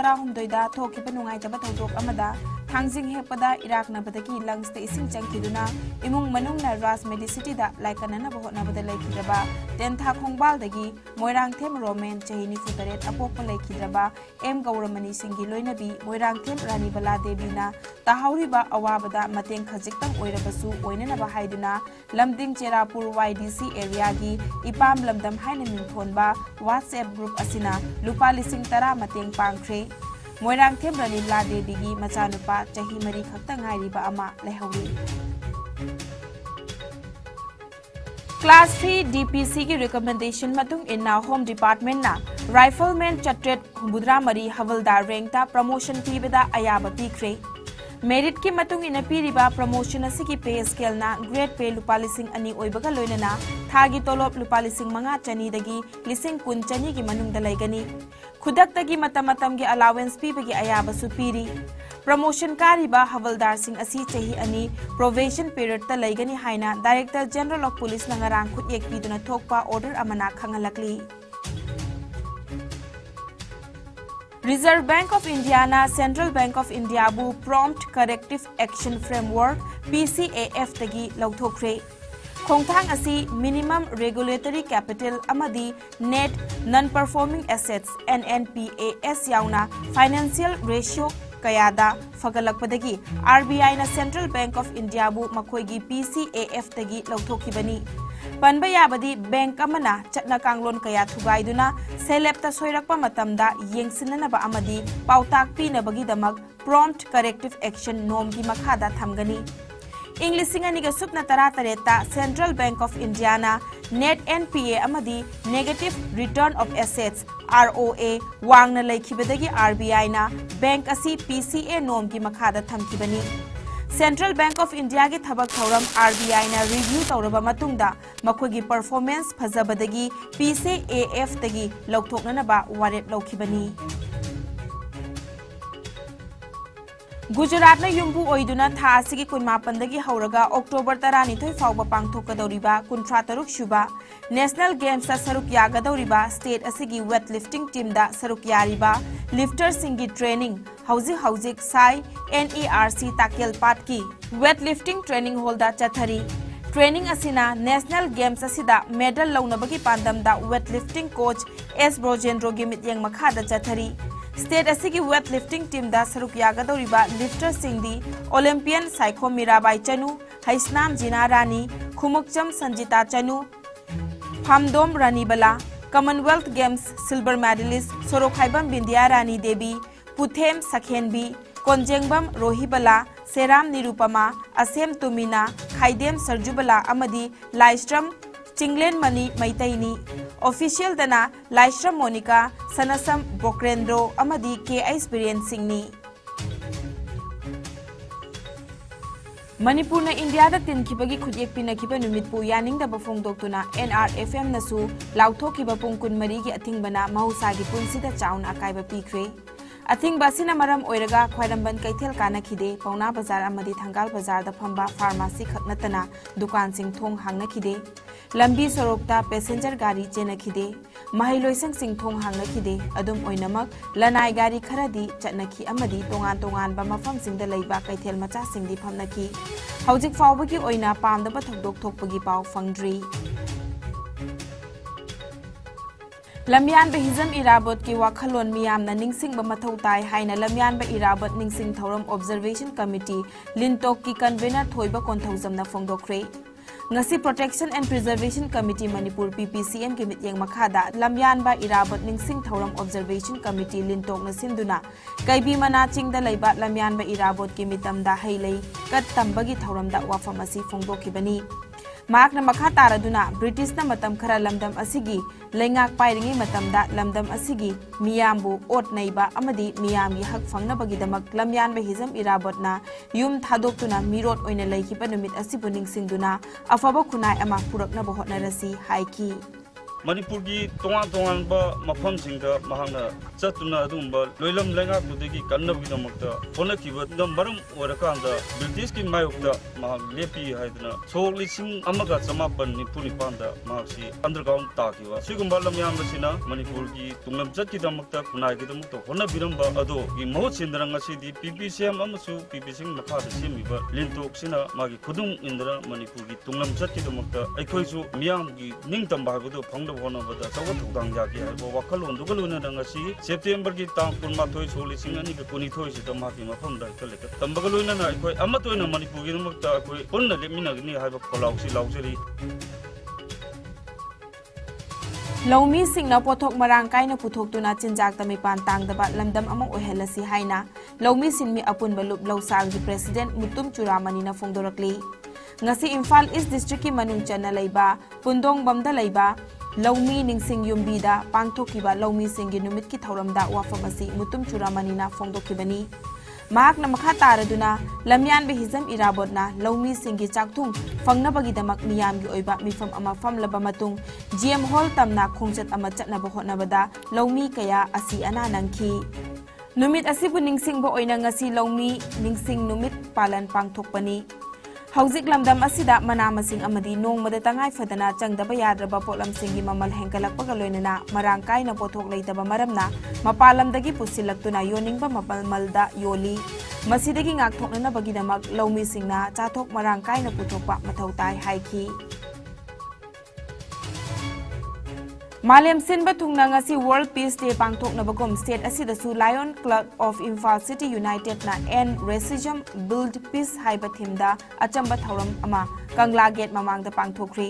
तराहुमदोइदा थोकिबा नुंगाइतबा थौदोक अमदा थांजिंग हेपदा इराकनबदगी लंग्सते इसिंग चंगखिदुना इमुंग मनुंगना राजमेडी सिटीदा लाइकनना बहोटनबदा लेखिद्रबा तेंथा खोंगबालदगी मोइरांगथेम रोमेन चहिनी फुतरेट अपोप लेखिद्रबा एम गौरमनी सिंगी लोइनबी मोइरांगथेम रानीबला देवीना ताहाउरिबा अवाबदा मतेंग खजिक्तंग ओइरबसु ओइननबा हाइदुना लमदिंग चेरापुर वाईडीसी एरियागी इपाम लमदम हाइना मिंथोनबा व्हाट्सएप ग्रुप असिना लुपा लिसिंग 10 मतेंग पांगख्रे मोइरांगथेम रानीबला देवीगी मचानुपा चही मरी खक्तंग हाइरिबा अमा लेहौरी क्लास 3 डीपीसी की रिकमेंडेशन मतुंग इन्ना होम डिपार्टमेंट ना राइफलमैन चट्रेट हुबुद्रा मरी हवलदार रैंकता प्रमोशन पीबदा अयाबा पीख्रे मेरिट की मतुंग इना पीरिबा प्रमोशन असिगी पे स्केल ना ग्रेड पे लुपा लिसिंग अनि ओइबगा लोइनना थागी तोलोप लुपा लिसिंग मंगा चनी दगी लिसिंग कुन चनी की मनुंगदा लैगनी खुदक्तगी मतम की अलावेंस पीबगी अयाबसु पीरी प्रमोशन कारिबा हवलदार सिंह असी चही अनि प्रोवेशन पीरियड ता लैगनी हाइना डायरेक्टर जनरल ऑफ पुलिस नंगरांग खुद एक पीदुना थोकपा ऑर्डर अमना खंगलकली रिजर्व बैंक ऑफ इंडिया ना सेंट्रल बैंक ऑफ इंडिया बु prompt corrective action framework PCAF तगी लौथोख्रे खोंगथांग असी मिनिमम रेगुलेटरी कैपिटल अमदी net non performing assets NNPAS याउना फाइनेंशियल रेशियो कयादा फगलकपदगी RBI ना सेंट्रल बैंक ऑफ इंडिया बु मखोइगी PCAF तगी लौथोखिबनी पनबा याबदी बैंक अमना चटना कांगलोन कया थुगाइदुना सेलेप्ता सोइरकपा मतमदा येंगसिननबा अमदी पाउताक पीनबगीदमक प्रॉम्प्ट करेक्टिव एक्शन नोम की मखादा थमगनी इंग्लिशिंग अनिगा सुपना तरातरेता सेंट्रल बैंक ऑफ इंडिया ना नेट NPA अमदी negative return of assets ROA वांगना लेखिबदगी RBI ना बैंक असी PCA नोम की मखादा थमखिबनी सेंट्रल बैंक ऑफ इंडिया की थबक थौरम RBI ना रिव्यू तौरबा मतुंगदा मखोगी परफॉर्मेंस फजबदगी PCAF तगी लौथोकननबा वारेप लौखिबनी गुजरात युम्बु ओइदुना था असिगी 19 हौरगा अक्टोबर 12 फाउबा पांगथोकदौरिबा 53 सुबा नेशनल गेम्स सरुक यागदौरिबा स्टेट असिगी वेट लिफ्टिंग टीम दा सरुक यारिबा लिफ्टर सिंगी ट्रेनिंग हौजिक साई NERC ताकेल पाट की वेट लिफ्टिंग ट्रेनिंग हॉल दा चथरी ट्रेनिंग असिना नेशनल गेम्स असिदा मेडल लौनबगी पांदमदा weight lifting coach S Brojendro गी मित्यंग मखादा चथरी स्टेट असिगी वेट लिफ्टिंग टीम दा सरुक यागदौरिबा लिफ्टर सिंगदी ओलंपियन साइखो मीराबाई चनु हैसनाम जिना रानी खुमुकचम संजिता चनु फामदोम Ranibala commonwealth games silver medallist सोरोखाइबम बिंदिया Rani Devi पुथेम सखेनबी Konjengbam रोहिबला serum Nirupama असेम तुमिना खाइदेम सरजुबला अमदी लाइस्ट्रम Chinglen money मैतैनी official दना लाइस्ट्रम मोनिका सनसम बोक्रेंद्रो अमदी KI बिरेन सिंहनी मणिपुर ना इंडिया दा तिनखिबगी खुजेक पिनखिबा नुमितपु यानिंगदबा फोंगदोक्तुना NRFM नसु लाउथोखिबा पुंग 23 की अथिंगबना महौसागी पुंसिदा चाउना अकाइबा पीख्रे अथिंगबासिना मरम ओइरगा ख्वाइरंबन कैथेल कानखिदे पौना बाजार अमदी थंगाल बाजार दा फंबा फार्मेसी खकनतना दुकान सिंग थोंग हांगनखिदे लंबी सरोकता पैसेंजर गाड़ी चेनखिदे महिलोइसंग सिंग थोंग हांगनखिदे अदुम ओइनमक लनाई गाड़ी खरदी चटनखि अमदी तोंगान तोंगान बा मफम सिंगदा लैबा कैथेल मचा सिंगदी फमनखि हौजिक फावबगी ओइना पामदबा थोकदोक थोकपगी पाव फंगद्री लमयान हिजम इराबोत की वाखलोन मियामना निंगसिंग मथौ ताई हाइना लमयान इराबोत निंगसिंग थौरम ऑब्जर्वेशन कमिटी लिंटोक की कन्वेनर थोइबा कोंथौजमना फोंगदोख्रे ngasi protection and preservation committee manipur PPCM के मित्यंग मखादा लमयान इराबोत निंगसिंग थौरम ऑब्जर्वेशन कमिटी लिंटोक न सिंदुना कैबी मना चिंगदा लैबा लमयान इराबोत के मितमदा हैलै कत तंबगी थौरमदा वाफम असि फोंगदोखिबनी माकना मखा तारदुना ब्रिटिश ना मतम खरा लमदम असिगी लेंगाक पाइरिंगी मतमदा लमदम असिगी मियामबु ओट नैबा अमदी मियामगी हक फंगनबगीदमक लमयान हिजम इराबोतना युम थादोक्तुना मिरोट ओइना लैखिबा नुमित असिबु निंगसिंगदुना अफबा खुनाय अमा पुरकनबा होटनरसी हाइकी। Manipur ki tongan ba mafam singda mahangna chatuna adumba loilam lenga tudegi kannab gi damakta hona kiba dam baram orakanda British ki mayokta mahang lepi haidna sogli sing amaga samapan nipuni panda mahasi underground takiwa sigumba lamyam basina Manipur ki tunglam chat ki damakta kunai gi damakta hona biramba ado gi mohot sindrang asidi PPCM amasu PPC makha da simiba lintok sina magi khudung indra Manipur ki tunglam chat ki damakta aikhoisu miyam gi ningtam bagudo होनबदा चौगा थौदांग जागे है वखलों दुगलोना September की तांग कुनमाथोई सोली सिंगनी के कुनीथोई से Tamaki मफम दा कलेक तंबगलोना ना अखोय अमतोयना मणिपुर की नमकता अखोय पुन्न लेमिनगनी हाइबा खोलाउसी लाउजरी लौमी सिंगना पोथोक मरांग कायना पुथोक्तुना चिंजाक तमिपान तांगदबा लमदम अमो ओहेलसी हाइना लौमी सिनमी अपुनबा लुप लौसाल की प्रेसिडेंट मुतुम चुरामनीना फोंदोरकली ngasi Imphal East District ki manung chana leiba Pundong Bamda leiba Laumi Ningsing Yumbida Pangthokiba Laumi Singgi numit ki thauramda wafamasi mutum churamanina fongdokibani Mahak na makha taraduna lamyan be hizam irabotna Laumi Singgi chakthung fangnabagi damak miyam gi oiba mifam ama famlaba matung GM Hall tamna khongchat ama chatnaba hotnabada Laumi kaya asi ana nangki Numit asibu ningsing bo oina ngasi Laumi Ningsing numit palan pangthokpani Hauzik lamdam asida mana masing amadi nong mada tangai fadana changdaba yadraba polam singi mamal hengkalakpaga loinana marang kaina pothok leitaba maramna mapalamdagi pusilaktuna yoningba mapalmalda yoli masidagi ngakthoknana bagidamak laumi singna chathok marang kaina puthokpa mathau tai haiki Malem Sinba Tungna ngasi World Peace Day pangthokna bagom state asida su Lion Club of Imphal City United na End Racism Build Peace haiba thimda achamba thauram ama Kangla Gate mamangda pangthokri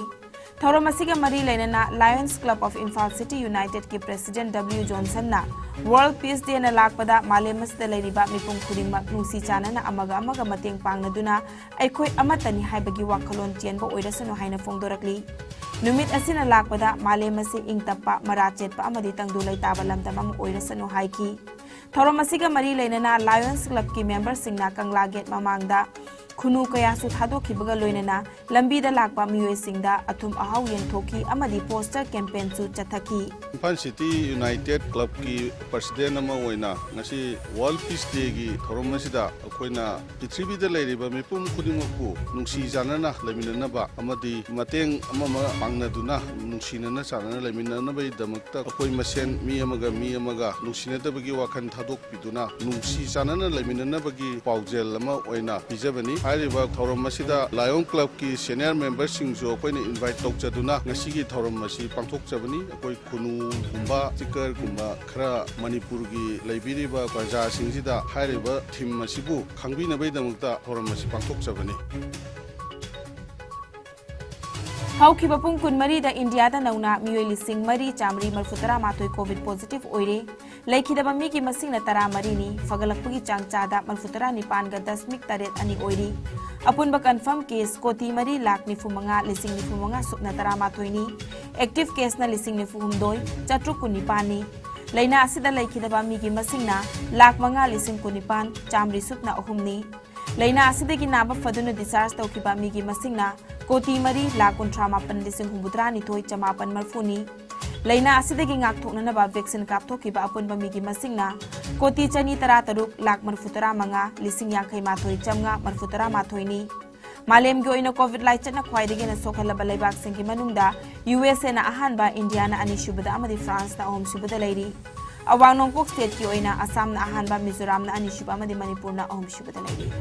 thauram asiga mari leinana Lions Club of Imphal City United ki President W Johnson na World Peace Day na lakpada Malem asida leiriba mipung khudingmak nungsi chanana amaga mateng pangnaduna aikhoi amatani haibagi wakhalon tianba oirasano haina fongdorakli Numit asina lakpada Malem asi ingtappa marachetpa amadi tangdu leitaba lamdam am oirasano haiki Thorom asiga mari leinana Lions Club ki members singna Kangla Gate mamangda khunu kaya su thadokhibaga loinana lambida lakpa miyoi singda athum ahau yenthoki amadi poster campaign su chathaki Imphal City United Club ki president ama oina ngasi World Peace Day gi thorom asida akoina prithvi da leiriba mipum khudingku nungsi janana leminana ba amadi mateng amama pangnaduna nungsinana chanana leminana bai damakta akoi masen mi amaga nungsinata bagi wakhan thadok piduna nungsi chanana leminana bagi paujel ama oina bijabani hariba thorom asida Lion Club ki senior members singjo akoina invite tokchaduna ngasi gi thorom asi pangthokchabani akoi khunu gumba sticker gumba khara Manipur gi leibiriba praja singsida hariba thim asibu khangbina bai damakta thorom asi pangthokchabani Haukiba pung kunmari da India da nauna miyoi lising mari chamri marfutara matoi COVID positive oire laikhidaba mi ki masing na tara mari ni fagalakpagi changchada marfutara nipan ga 10.8 ani oiri apunba confirm case koti mari lak ni fumanga lising ni fumanga supna tara matoi ni active case na lising ni fumdoi chatruk kunipani laina asida laikhidaba mi ki masing na lak manga lising kunipan chamri supna ahumni laina asidagi naba faduna discharge tawkiba mi ki masing na Koti mari lakun trauma pandising humbudrani toy chamapan marfuni laina asidagi ngakthokna na ba vaccine kapthoki ba apun bamigi masingna koti chani tara taruk lak marfutara manga lising yankai mathoi chamnga marfutara mathoi ni malem gi oina covid lai chana khwaidagi na sokhala balaibak singki manungda USA na ahan ba India na ani shubada amadi France na ahom shubada lairi awang nongpok state ki oina Assam na ahan ba Mizoram na ani shubama di Manipur na ahom shubada lairi